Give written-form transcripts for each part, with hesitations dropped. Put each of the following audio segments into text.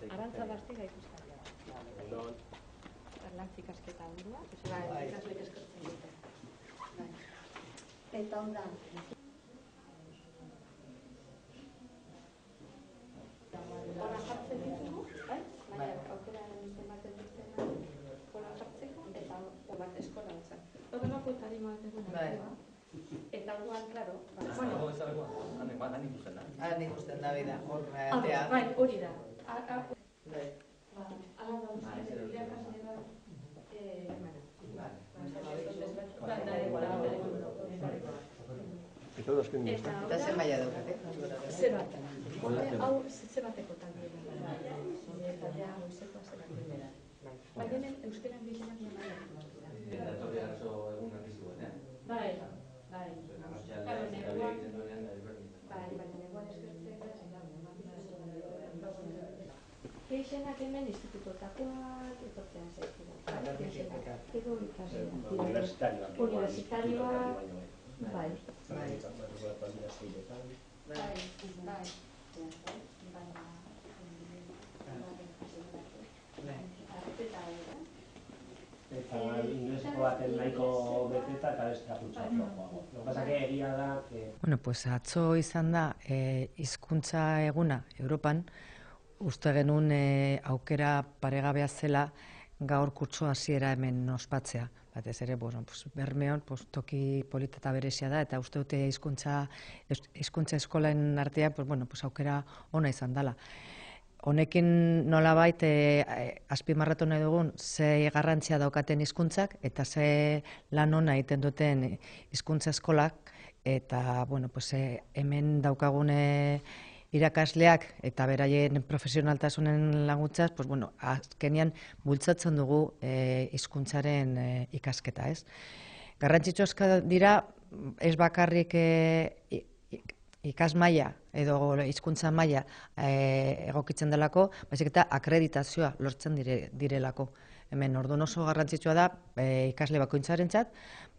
Arantza Bastiga ikuskaria da. Erlantz ikasketa burua, ikasleek eskertzen dute. Eta onda. Hora jartzen ditugu, aukera ematen dutena, hora jartzeko, eta bat eskola batzak. Horrelako tarima bat eta orduan, klaro, han ikusten da. Han ikusten da, bida, horreatea. Bai, hori da. Ala Eta zen maia daukate? Ze bat. Hau ze bateko taldea. Eta ja, goizekoa ze bateko. Baina hemen euskeran bilenak nemaia. Eta torri arazo egunak izuen, Bai. Gehienak hemen institutotakoak etortzen zaizkigu. Edo ikasleak. Universitarioak. Bai. Eta inglesko baten nahiko beteta eta beste apurtza flojoago. Lo que pasa que egia da que... Bueno, pues atzo izan da hizkuntza eguna Europan, uste genuen aukera paregabea zela gaur kurtso hasiera hemen ospatzea. Batez ere, bueno, pues, Bermeon toki polita eta berezia da, eta uste dute hizkuntza eskolaen artean bueno, pues, aukera ona izan dela. Honekin nolabait azpimarratu nahi dugun ze garrantzia daukaten hizkuntzak eta ze lan ona egiten duten hizkuntza eskolak, eta bueno, pues, hemen daukagun irakasleak eta beraien profesionaltasunen laguntzaz, pues, bueno, azkenean bultzatzen dugu hizkuntzaren ikasketa, ez? Garrantzitsuak dira, ez bakarrik ikasmaila edo hizkuntza maila egokitzen delako, baizik eta akreditazioa lortzen direlako. Hemen orduan oso garrantzitsua da ikasle bakoitzarentzat,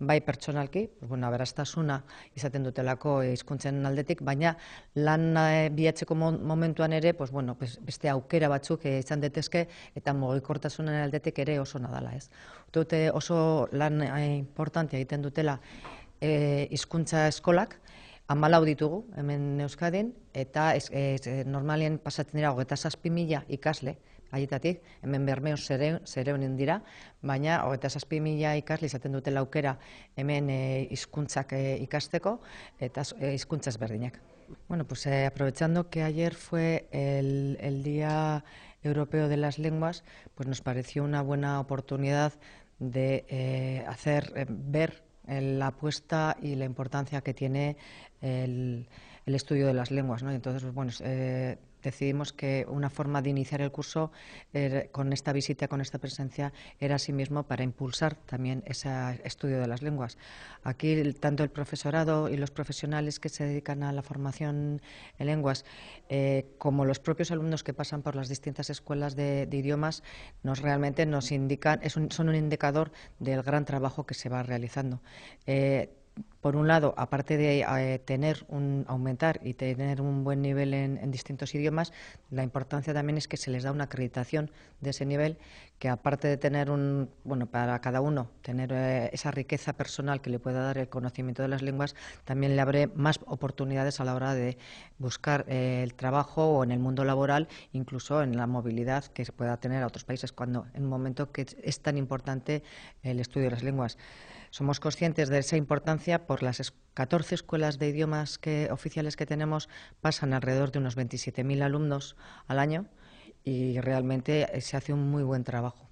bai pertsonalki, aberastasuna izaten dutelako hizkuntzen aldetik, baina lan bilatzeko momentuan ere beste aukera batzuk izan daitezke eta mugikortasunen aldetik ere oso nadala, ez. Dute oso lan importantea egiten dutela hizkuntza eskolak, 14 ditugu hemen Euskadin, eta normalien pasatzen dira 27.000 ikasle, haietatik, hemen Bermeon 600 dira, baina 27.000 ikasle izaten dutela aukera hemen hizkuntzak ikasteko eta hizkuntza ezberdinak. Bueno, pues aprovechando que ayer fue el Día Europeo de las Lenguas, pues nos pareció una buena oportunidad de hacer ver la apuesta y la importancia que tiene el estudio de las lenguas, ¿no? Entonces, pues, bueno, decidimos que una forma de iniciar el curso con esta visita, con esta presencia, era asimismo para impulsar también ese estudio de las lenguas. Aquí, tanto el profesorado y los profesionales que se dedican a la formación en lenguas, como los propios alumnos que pasan por las distintas escuelas de idiomas, realmente nos indican, son un indicador del gran trabajo que se va realizando. Por un lado, aparte de aumentar y tener un buen nivel en distintos idiomas, la importancia también es que se les da una acreditación de ese nivel, que aparte de tener para cada uno, tener esa riqueza personal que le pueda dar el conocimiento de las lenguas, también le abre más oportunidades a la hora de buscar el trabajo o en el mundo laboral, incluso en la movilidad que se pueda tener a otros países, en un momento que es tan importante el estudio de las lenguas. Somos conscientes de esa importancia, por las 14 escuelas de idiomas oficiales que tenemos pasan alrededor de unos 27.000 alumnos al año y realmente se hace un muy buen trabajo.